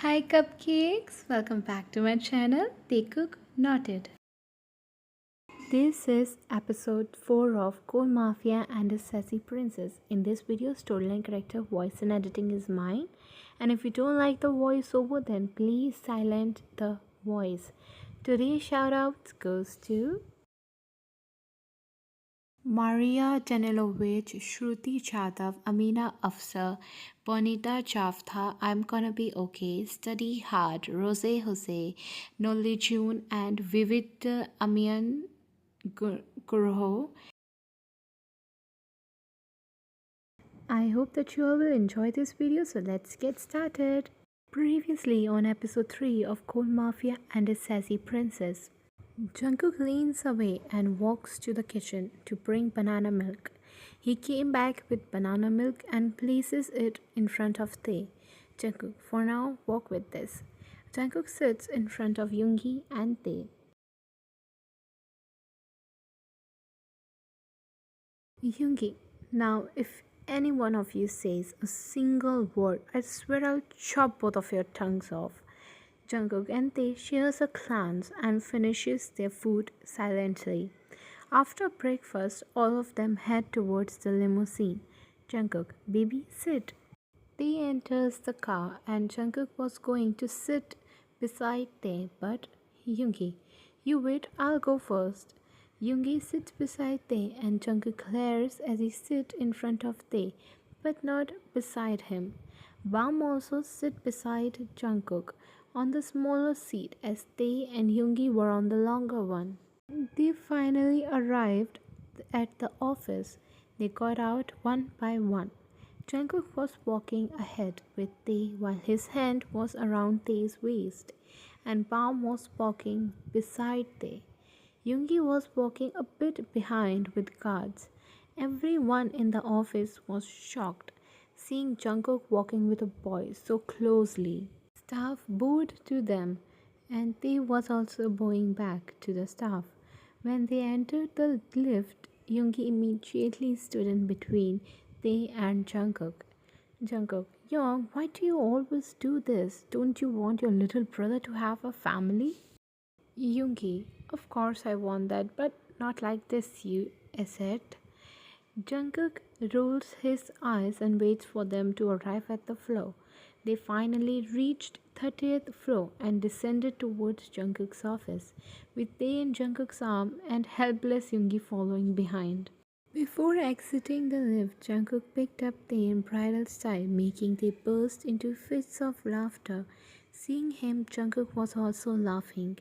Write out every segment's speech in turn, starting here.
Hi cupcakes, welcome back to my channel Taekook Noted. This is episode 4 of Coal Mafia and his Sassy Princess. In this video, storyline, character, voice and editing is mine. And if you don't like the voiceover, then please silent the voice. Today's shoutouts goes to Maria Danilovich, Shruti Chadav, Amina Afsar, Bonita Javtha, I'm Gonna Be Okay, Study Hard, Rose Jose, Nolly June, and Vivid Amian Gurho. I hope that you all will enjoy this video, so let's get started. Previously on episode 3 of Coal Mafia and his Sassy Princess, Jungkook leans away and walks to the kitchen to bring banana milk. He came back with banana milk and places it in front of Tae. Jungkook, for now, walk with this. Jungkook sits in front of Yoongi and Tae. Yoongi, now if any one of you says a single word, I swear I'll chop both of your tongues off. Jungkook and Tae shares a glance and finishes their food silently. After breakfast, all of them head towards the limousine. Jungkook, baby, sit. Tae enters the car and Jungkook was going to sit beside Tae, but Yoongi, you wait, I'll go first. Yoongi sits beside Tae and Jungkook glares as he sits in front of Tae, but not beside him. Bam also sit beside Jungkook on the smaller seat as Tae and Yoongi were on the longer one. They finally arrived at the office. They got out one by one. Jungkook was walking ahead with Tae while his hand was around Tae's waist, and Bam was walking beside Tae. Yoongi was walking a bit behind with guards. Everyone in the office was shocked, seeing Jungkook walking with a boy so closely. Staff bowed to them, and Tae was also bowing back to the staff. When they entered the lift, Yoongi immediately stood in between Tae and Jungkook. Jungkook, Young, why do you always do this? Don't you want your little brother to have a family? Yoongi, of course I want that, but not like this, you asset. Jungkook rolls his eyes and waits for them to arrive at the floor. They finally reached 30th floor and descended towards Jungkook's office, with Tae in Jungkook's arm and helpless Yoongi following behind. Before exiting the lift, Jungkook picked up Tae in bridal style, making Tae burst into fits of laughter. Seeing him, Jungkook was also laughing.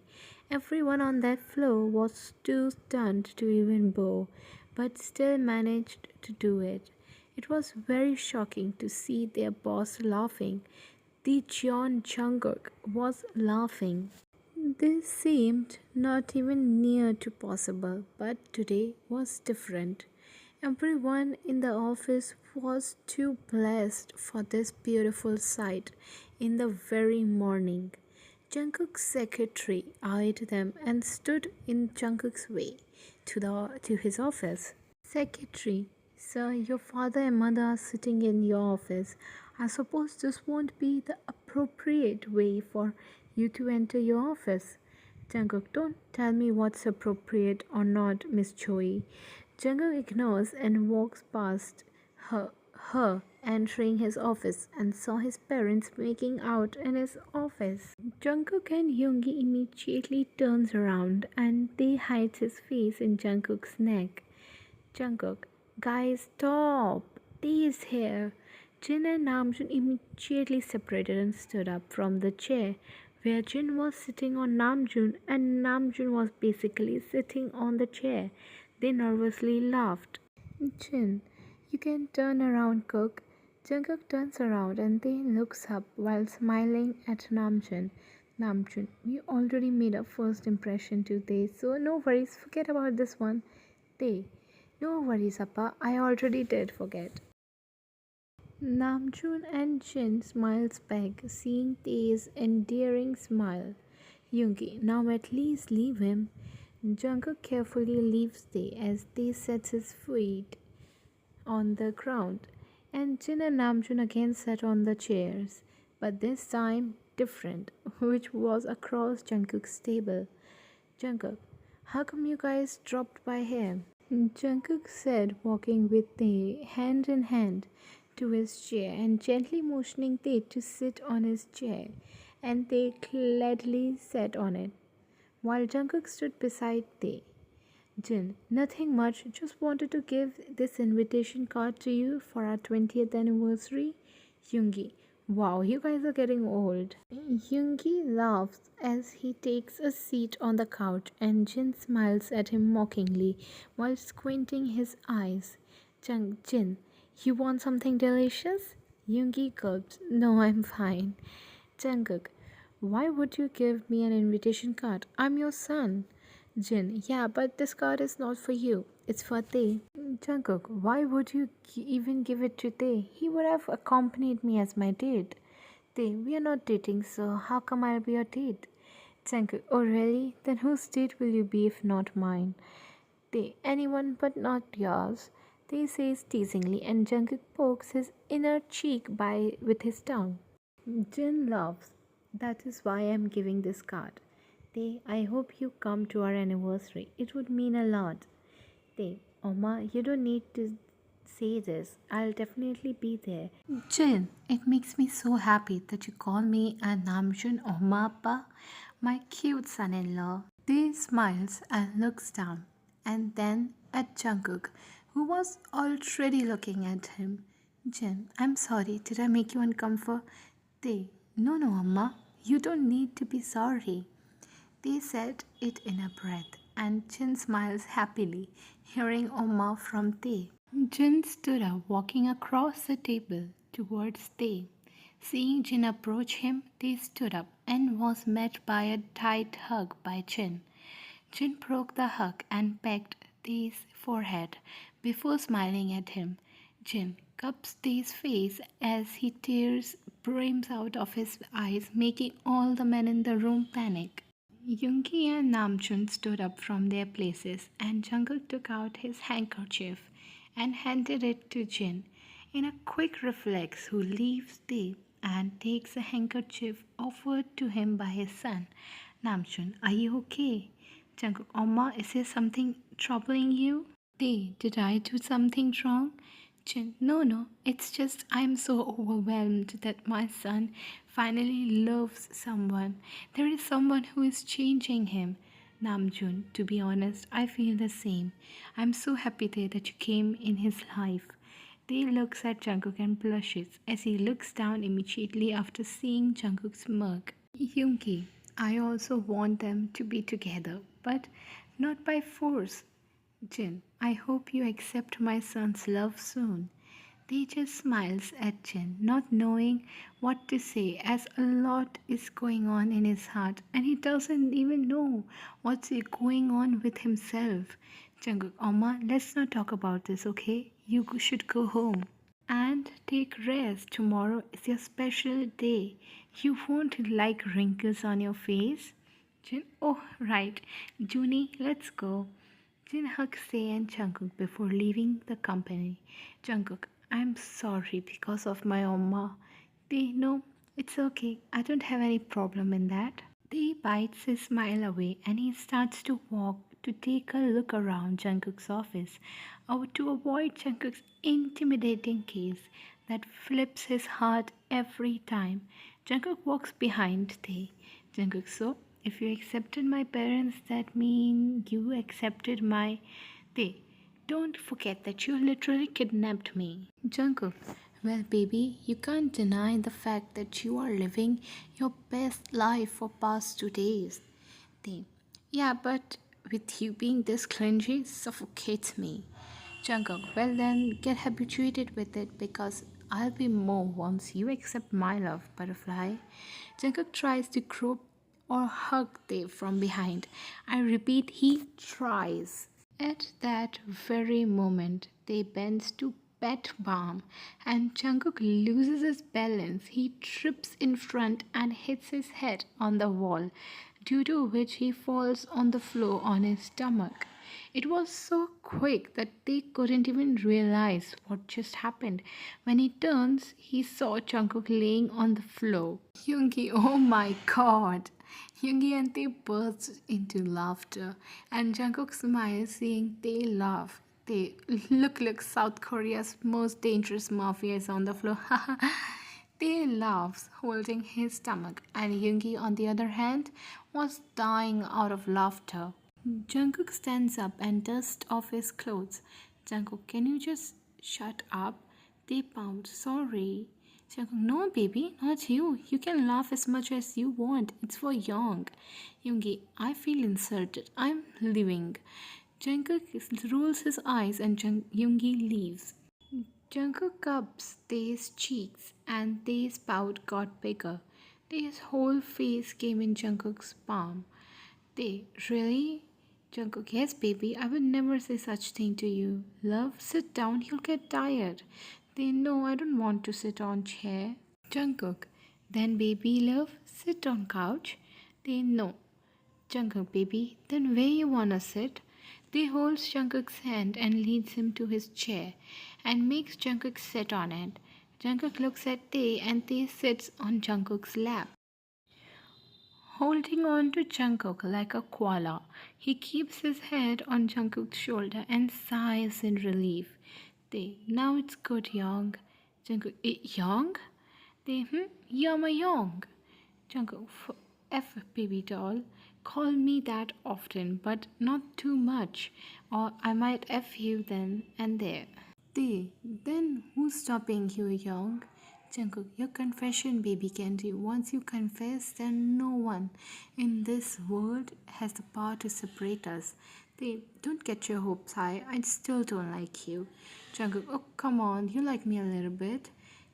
Everyone on that floor was too stunned to even bow, but still managed to do it. It was very shocking to see their boss laughing. The Jeon Jungkook was laughing. This seemed not even near to possible, but today was different. Everyone in the office was too blessed for this beautiful sight in the very morning. Jungkook's secretary eyed them and stood in Jungkook's way to his office. Secretary, sir, your father and mother are sitting in your office. I suppose this won't be the appropriate way for you to enter your office. Jungkook, don't tell me what's appropriate or not, Miss Choi. Jungkook ignores and walks past her entering his office and saw his parents making out in his office. Jungkook and Yoongi immediately turns around and Tae hides his face in Jungkook's neck. Jungkook, guys, stop! Tae is here. Jin and Namjoon immediately separated and stood up from the chair where Jin was sitting on Namjoon and Namjoon was basically sitting on the chair. They nervously laughed. Jin, you can turn around, Cook. Jungkook turns around and Tae looks up while smiling at Namjoon. Namjoon, we already made a first impression today, so no worries, forget about this one. Tae, no worries, Appa, I already did forget. Namjoon and Jin smiles back, seeing Tae's endearing smile. Yoongi, now at least leave him. Jungkook carefully leaves Tae as Tae sets his feet on the ground, and Jin and Namjoon again sat on the chairs, but this time different, which was across Jungkook's table. Jungkook, how come you guys dropped by here? Jungkook said, walking with Tae hand in hand to his chair and gently motioning Tae to sit on his chair, and Tae gladly sat on it, while Jungkook stood beside Tae. Jin, nothing much, just wanted to give this invitation card to you for our 20th anniversary. Yoongi, wow, you guys are getting old. Yoongi laughs as he takes a seat on the couch and Jin smiles at him mockingly while squinting his eyes. Jin, you want something delicious? Yoongi gulps, no, I'm fine. Jungkook, why would you give me an invitation card? I'm your son. Jin, yeah, but this card is not for you. It's for Tae. Jungkook, why would you even give it to Tae? He would have accompanied me as my date. Tae, we are not dating, so how come I'll be your date? Jungkook, oh really? Then whose date will you be if not mine? Tae, anyone but not yours. Tae says teasingly, and Jungkook pokes his inner cheek by with his tongue. Jin laughs. That is why I'm giving this card. Tae, I hope you come to our anniversary. It would mean a lot. Tae, Oma, you don't need to say this. I'll definitely be there. Jin, it makes me so happy that you call me a Namjoon Oma Appa, my cute son-in-law. Tae smiles and looks down, and then at Jungkook, who was already looking at him. Jin, I'm sorry. Did I make you uncomfortable? Tae, no, Amma. You don't need to be sorry. They said it in a breath, and Jin smiles happily, hearing Oma from Tae. Jin stood up, walking across the table towards Tae. Seeing Jin approach him, Tae stood up and was met by a tight hug by Jin. Jin broke the hug and pecked Tae's forehead before smiling at him. Jin cups Tae's face as he tears brims out of his eyes, making all the men in the room panic. Yoongi and Namjoon stood up from their places, and Jungkook took out his handkerchief and handed it to Jin. In a quick reflex, who leaves Tae and takes a handkerchief offered to him by his son. Namjoon, are you okay? Jungkook, Oma, is there something troubling you? Tae, did I do something wrong? Jin, no, it's just I'm so overwhelmed that my son finally loves someone. There is someone who is changing him. Namjoon, to be honest, I feel the same. I'm so happy Tae that you came in his life. Tae looks at Jungkook and blushes as he looks down immediately after seeing Jungkook's mug. Yoongi, I also want them to be together, but not by force. Jin, I hope you accept my son's love soon. Tae just smiles at Jin, not knowing what to say as a lot is going on in his heart and he doesn't even know what's going on with himself. Jungkook, Oma, let's not talk about this, okay? You should go home. And take rest. Tomorrow is your special day. You won't like wrinkles on your face. Jin, oh, right. Junie, let's go. Jin hugs Tae and Jungkook before leaving the company. Jungkook, I'm sorry because of my Oma. Tae, no, it's okay. I don't have any problem in that. Tae bites his smile away and he starts to walk to take a look around Jungkook's office to avoid Jungkook's intimidating gaze that flips his heart every time. Jungkook walks behind Tae. Jungkook, so if you accepted my parents, that mean you accepted my Tae. Don't forget that you literally kidnapped me. Jungkook, well baby, you can't deny the fact that you are living your best life for past 2 days. Tae, yeah, but with you being this cringy suffocates me. Jungkook, well then get habituated with it because I'll be more once you accept my love, butterfly. Jungkook tries to grope or hug Tae from behind. I repeat, he tries. At that very moment, Tae bends to pet Balm and Jungkook loses his balance. He trips in front and hits his head on the wall, due to which he falls on the floor on his stomach. It was so quick that they couldn't even realize what just happened. When he turns, he saw Jungkook laying on the floor. Yoongi, oh my god! Yoongi and they burst into laughter, and Jungkook smiles, seeing they laugh. They look, South Korea's most dangerous mafia is on the floor. They laughs, holding his stomach, and Yoongi, on the other hand, was dying out of laughter. Jungkook stands up and dusts off his clothes. Jungkook, can you just shut up? They pound. Sorry. Jungkook, no, baby, not you. You can laugh as much as you want. It's for Young. Yoongi, I feel insulted. I'm leaving. Jungkook rolls his eyes and Yoongi leaves. Jungkook cups Tae's cheeks and Tae's pout got bigger. Tae's whole face came in Jungkook's palm. Tae, really? Jungkook, yes, baby, I would never say such thing to you. Love, sit down, you'll get tired. Tae, no, I don't want to sit on chair. Jungkook, then baby love, sit on couch. Tae, no. Jungkook, baby, then where you wanna sit? They holds Jungkook's hand and leads him to his chair and makes Jungkook sit on it. Jungkook looks at Tae and Tae sits on Jungkook's lap. Holding on to Jungkook like a koala, he keeps his head on Jungkook's shoulder and sighs in relief. Tae, now it's good, Young. Jungkook, Young? Tae, you're my Young. Jungkook, F baby doll. Call me that often, but not too much, or I might F you then and there. Then who's stopping you, Young? Jungkook, your confession, baby candy. Once you confess, then no one in this world has the power to separate us. Don't get your hopes high. I still don't like you. Jungkook, oh come on, you like me a little bit.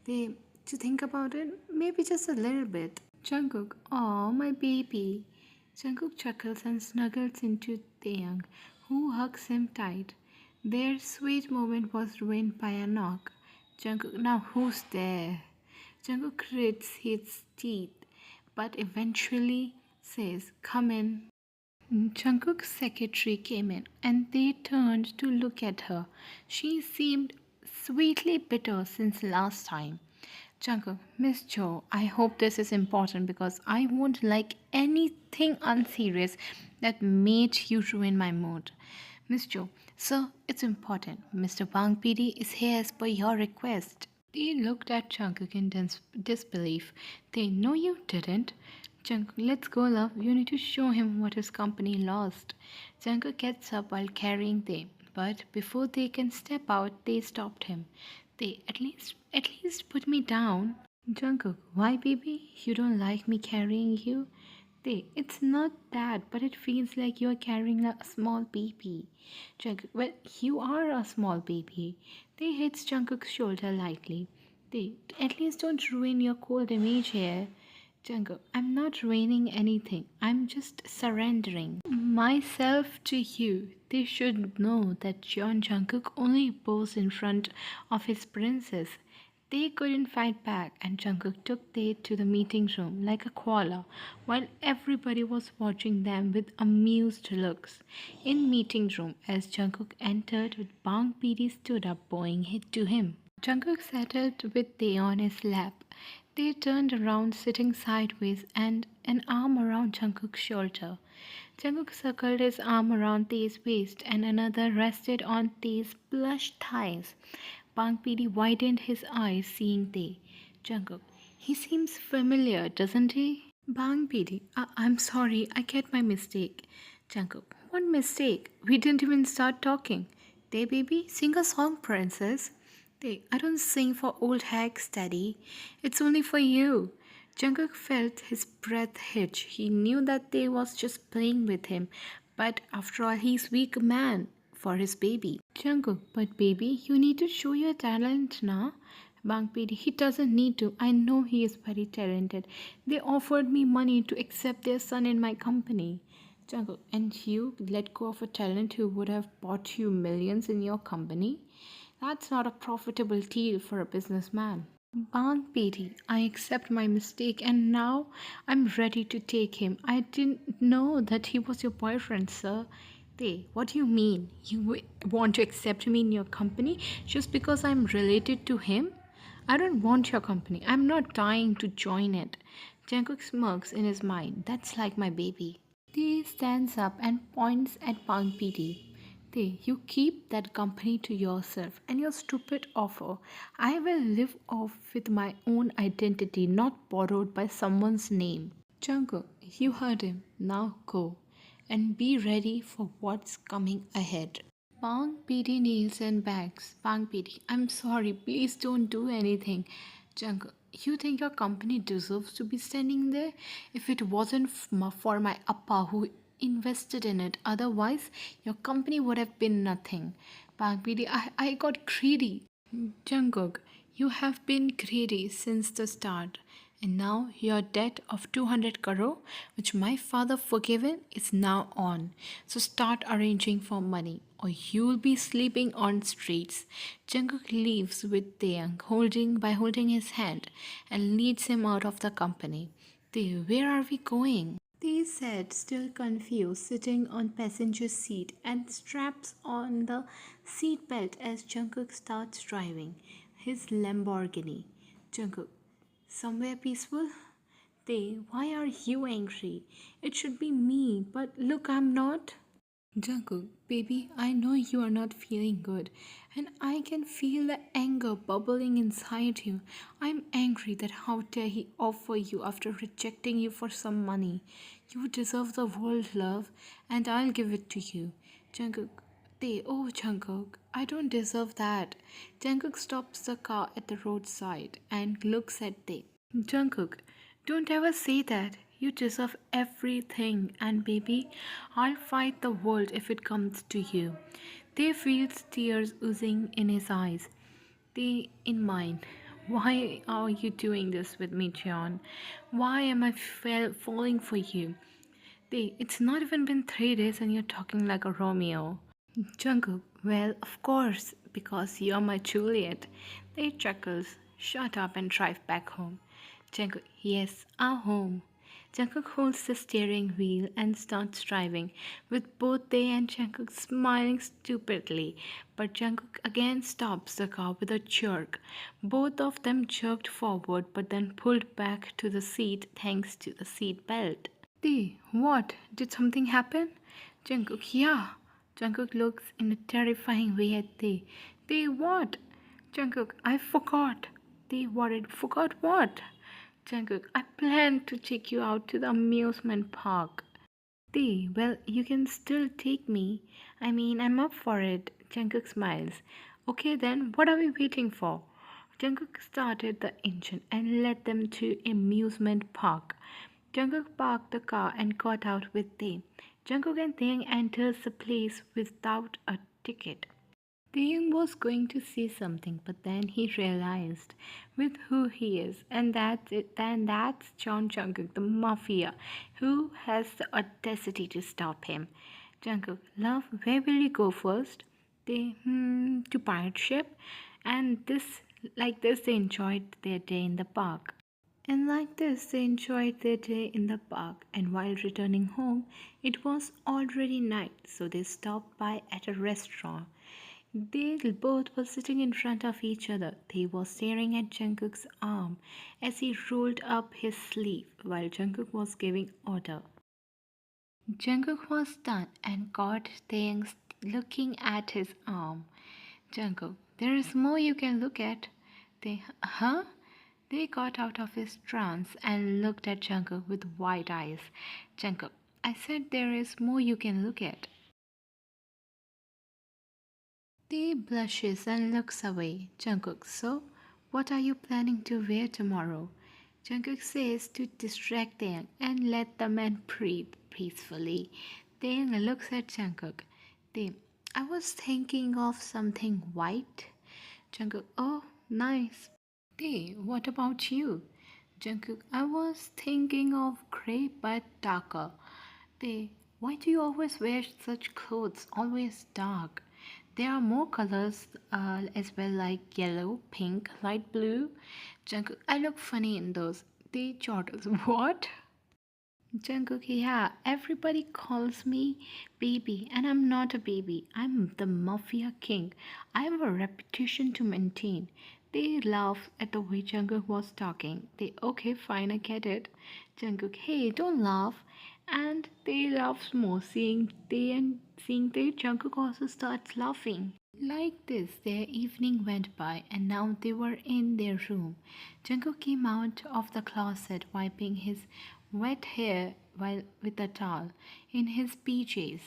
To think about it, maybe just a little bit. Jungkook, oh my baby. Jungkook chuckles and snuggles into Taeyang, who hugs him tight. Their sweet moment was ruined by a knock. Jungkook, now who's there? Jungkook grits his teeth, but eventually says, come in. Jungkook's secretary came in, and they turned to look at her. She seemed sweetly bitter since last time. Jungkook, Miss Jo, I hope this is important because I won't like anything unserious that made you ruin my mood. Miss Jo, sir, it's important. Mr. Bang PD is here as per your request. They looked at Jungkook in disbelief. They know you didn't. Jungkook, let's go, love. You need to show him what his company lost. Jungkook gets up while carrying Tae, but before they can step out, they stopped him. They at least put me down. Jungkook, why baby? You don't like me carrying you? They, it's not that, but it feels like you're carrying a small baby. Jungkook, well, you are a small baby. They hits Jungkook's shoulder lightly. They, at least don't ruin your cold image here. Jungkook, I'm not ruining anything. I'm just surrendering myself to you. They should know that John Jungkook only posed in front of his princess. They couldn't fight back, and Jungkook took Tae to the meeting room like a koala, while everybody was watching them with amused looks. In meeting room, as Jungkook entered, with Bang PD stood up, bowing to him. Jungkook settled with Tae on his lap. They turned around, sitting sideways, and an arm around Jungkook's shoulder. Jungkook circled his arm around Tae's waist, and another rested on Tae's blushed thighs. Bang PD widened his eyes, seeing Tae. Jungkook, he seems familiar, doesn't he? Bang PD, I'm sorry, I get my mistake. Jungkook, what mistake? We didn't even start talking. Tae baby, sing a song, princess. I don't sing for old hags, Daddy. It's only for you. Jungkook felt his breath hitch. He knew that Tae was just playing with him, but after all, he's weak man for his baby. Jungkook, but baby, you need to show your talent now. Bang PD, he doesn't need to. I know he is very talented. They offered me money to accept their son in my company. Jungkook, and you let go of a talent who would have bought you millions in your company? That's not a profitable deal for a businessman. Bang PD, I accept my mistake and now I'm ready to take him. I didn't know that he was your boyfriend, sir. They, what do you mean? Want to accept me in your company just because I'm related to him? I don't want your company. I'm not dying to join it. Jungkook smirks in his mind. That's like my baby. They stands up and points at Bang PD. They, you keep that company to yourself and your stupid offer. I will live off with my own identity, not borrowed by someone's name. Jungkook, you heard him. Now go and be ready for what's coming ahead. Bang PD kneels and begs. Bang PD, I'm sorry, please don't do anything. Jungkook, you think your company deserves to be standing there? If it wasn't for my appa who invested in it, otherwise your company would have been nothing. Bang PD, I got greedy. Jungkook, you have been greedy since the start. And now your debt of 200 crore, which my father forgiven, is now on. So start arranging for money or you'll be sleeping on streets. Jungkook leaves with Taeyang holding his hand and leads him out of the company. Tae, where are we going? They said, still confused, sitting on passenger seat and straps on the seat belt as Jungkook starts driving his Lamborghini. Jungkook, somewhere peaceful? They, why are you angry? It should be me, but look, I'm not. Jungkook, baby, I know you are not feeling good, and I can feel the anger bubbling inside you. I'm angry that how dare he offer you after rejecting you for some money. You deserve the world, love, and I'll give it to you. Jungkook, oh Jungkook, I don't deserve that. Jungkook stops the car at the roadside and looks at Tae. Jungkook, don't ever say that. You deserve everything, and baby, I'll fight the world if it comes to you. They feels tears oozing in his eyes. They in mine. Why are you doing this with me, John? Why am I falling for you? It's not even been 3 days and you're talking like a Romeo. Jungkook, well, of course, because you're my Juliet. They chuckles, shut up and drive back home. Jungkook, yes, our home. Jungkook holds the steering wheel and starts driving, with both they and Jungkook smiling stupidly. But Jungkook again stops the car with a jerk. Both of them jerked forward but then pulled back to the seat thanks to the seat belt. What? Did something happen? Jungkook, yeah. Jungkook looks in a terrifying way at Tae. What? Jungkook, I forgot. Tae worried. Forgot what? Jungkook, I planned to take you out to the amusement park. Well, you can still take me. I mean, I'm up for it. Jungkook smiles. Okay then, what are we waiting for? Jungkook started the engine and led them to amusement park. Jungkook parked the car and got out with Tae. Jungkook and Taeyang enters the place without a ticket. Taeyang was going to say something, but then he realized with who he is, and that's it. Then that's John Jungkook, the Mafia, who has the audacity to stop him. Jungkook, love, where will you go first? To pirate ship, and this, they enjoyed their day in the park. And like this, they enjoyed their day in the park, and while returning home, it was already night, so they stopped by at a restaurant. They both were sitting in front of each other. They were staring at Jungkook's arm as he rolled up his sleeve while Jungkook was giving order. Jungkook was done and caught Taeyang looking at his arm. Jungkook, there is more you can look at. Huh? They got out of his trance and looked at Jungkook with wide eyes. Jungkook, I said there is more you can look at. They blushes and looks away. Jungkook, so what are you planning to wear tomorrow? Jungkook says to distract Taeyang and let the man breathe peacefully. Taeyang looks at Jungkook. I was thinking of something white. Jungkook, oh, nice. What about you? Jungkook, I was thinking of grey but darker. Why do you always wear such clothes, always dark? There are more colors as well, like yellow, pink, light blue. Jungkook, I look funny in those. They chortles. What? Jungkook, yeah, everybody calls me baby, and I'm not a baby. I'm the Mafia king. I have a reputation to maintain. They laughed at the way Jungkook was talking. Okay, fine, I get it. Jungkook, hey, don't laugh. And they laughed more, seeing they Jungkook also starts laughing. Like this, their evening went by, and now they were in their room. Jungkook came out of the closet, wiping his wet hair while with a towel in his PJs.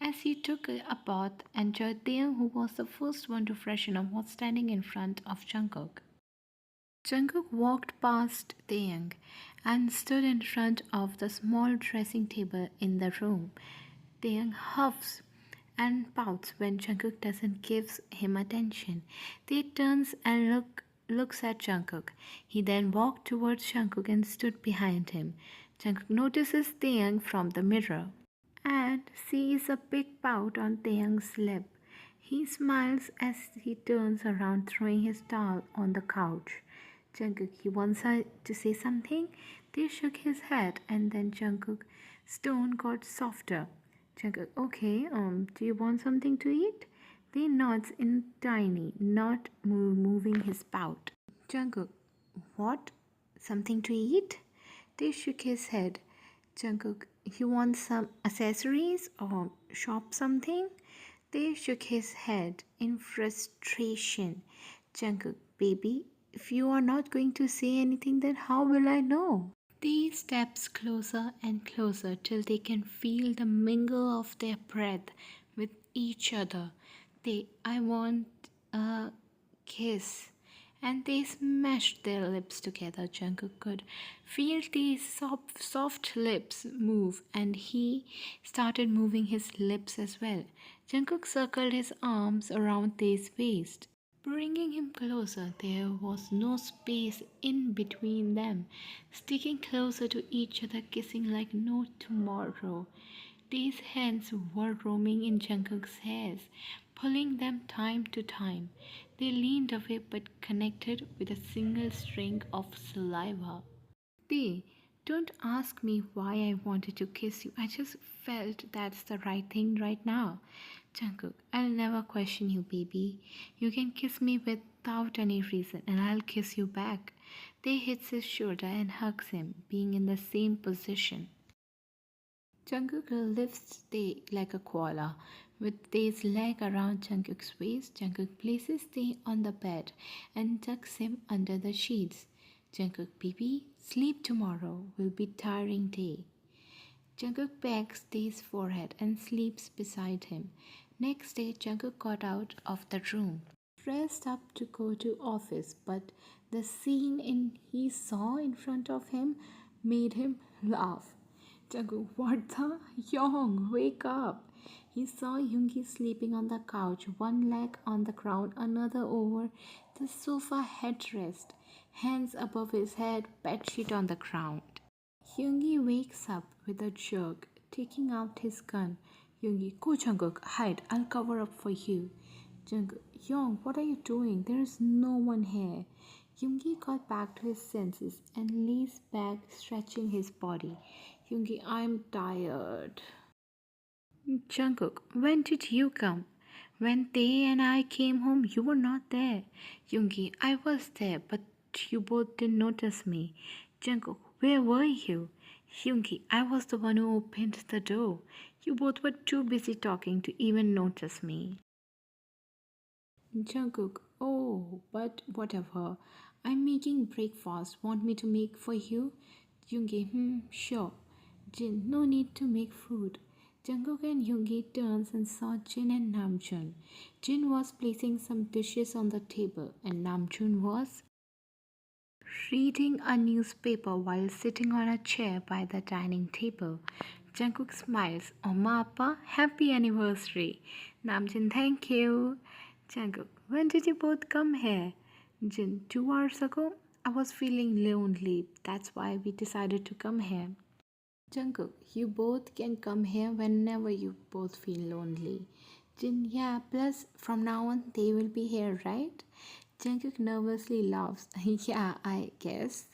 As he took a bath, and Taeyoung, who was the first one to freshen up, was standing in front of Jungkook. Jungkook walked past Taeyoung and stood in front of the small dressing table in the room. Taeyoung huffs and pouts when Jungkook doesn't give him attention. They turns and looks at Jungkook. He then walked towards Jungkook and stood behind him. Jungkook notices Taeyoung from the mirror and sees a big pout on Taeyoung's lip. He smiles as he turns around, throwing his towel on the couch. Jungkook, he wants her to say something. They shook his head, and then Jungkook's tone got softer. Jungkook, okay, do you want something to eat? They nods in tiny, not moving his pout. Jungkook, what? Something to eat? They shook his head. Jungkook, you want some accessories or shop something? They shook his head in frustration. Jungkook, baby, if you are not going to say anything, then how will I know? They steps closer and closer till they can feel the mingle of their breath with each other. I want a kiss. And they smashed their lips together. Jungkook could feel these soft lips move, and he started moving his lips as well. Jungkook circled his arms around Tae's waist, bringing him closer. There was no space in between them, sticking closer to each other, kissing like no tomorrow. These hands were roaming in Jungkook's hairs, pulling them time to time. They leaned away but connected with a single string of saliva. They don't ask me why I wanted to kiss you. I just felt that's the right thing right now. Jungkook, I'll never question you, baby. You can kiss me without any reason, and I'll kiss you back. They hits his shoulder and hugs him, being in the same position. Jungkook lifts Tae like a koala. With Tae's leg around Jungkook's waist, Jungkook places Tae on the bed and tucks him under the sheets. Jungkook, baby, sleep tomorrow. Will be tiring day. Jungkook pecks Tae's forehead and sleeps beside him. Next day, Jungkook got out of the room, dressed up to go to office, but the he saw in front of him made him laugh. Jungkook, what the? Young, wake up! He saw Yoongi sleeping on the couch, one leg on the ground, another over the sofa headrest, hands above his head, bedsheet on the ground. Yoongi wakes up with a jerk, taking out his gun. Yoongi, go Jungkook, hide, I'll cover up for you. Jungkook, Young, what are you doing? There is no one here. Yoongi got back to his senses and lays back, stretching his body. Yoongi, I'm tired. Jungkook, when did you come? When Tae and I came home, you were not there. Yoongi, I was there, but you both didn't notice me. Jungkook, where were you? Yoongi, I was the one who opened the door. You both were too busy talking to even notice me. Jungkook, oh, but whatever. I'm making breakfast. Want me to make for you? Yoongi, sure. Jin, no need to make food. Jungkook and Yoongi turns and saw Jin and Namjoon. Jin was placing some dishes on the table, and Namjoon was reading a newspaper while sitting on a chair by the dining table. Jungkook smiles. Oma Appa, happy anniversary. Namjoon, thank you. Jungkook, when did you both come here? Jin, 2 hours ago. I was feeling lonely. That's why we decided to come here. Jungkook, you both can come here whenever you both feel lonely. Jin, yeah, plus from now on they will be here, right? Jungkook nervously laughs. Yeah, I guess.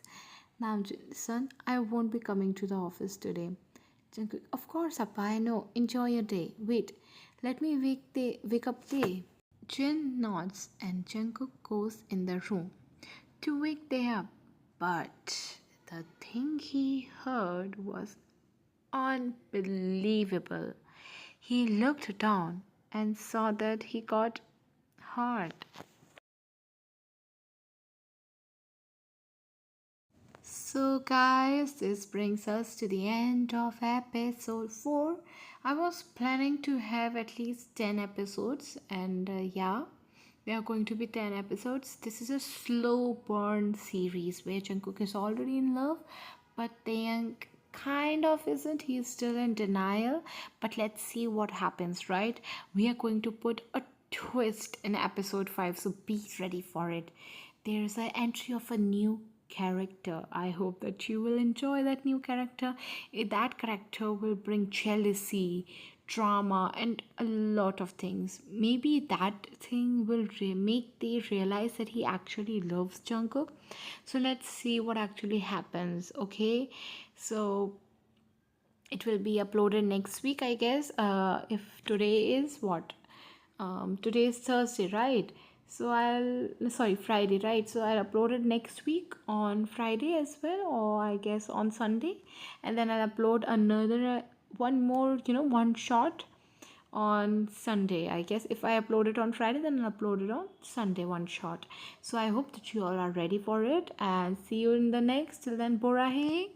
Now, son, I won't be coming to the office today. Jungkook, of course, Appa, I know. Enjoy your day. Wait, let me wake up Tae. Jin nods and Jungkook goes in the room to wake Tae up. But the thing he heard was unbelievable. He looked down and saw that he got hurt. So, guys, this brings us to the end of episode 4. I was planning to have at least 10 episodes, and yeah, there are going to be 10 episodes. This is a slow burn series where Jungkook is already in love, but Taeyang kind of isn't. He's still in denial, but let's see what happens, right? We are going to put a twist in episode 5, so be ready for it. There's an entry of a new character. I hope that you will enjoy that new character. That character will bring jealousy, drama, and a lot of things. Maybe that thing will make they realize that he actually loves Jungkook. So let's see what actually happens. Okay, so it will be uploaded next week, I guess. If today is what? Today is Thursday, right? So I'll sorry Friday, right? So I'll upload it next week on Friday as well, or I guess on Sunday, and then I'll upload another one more, one shot on Sunday. I guess if I upload it on Friday, then I'll upload it on Sunday, one shot. So I hope that you all are ready for it, and see you in the next. Till then, Borahe.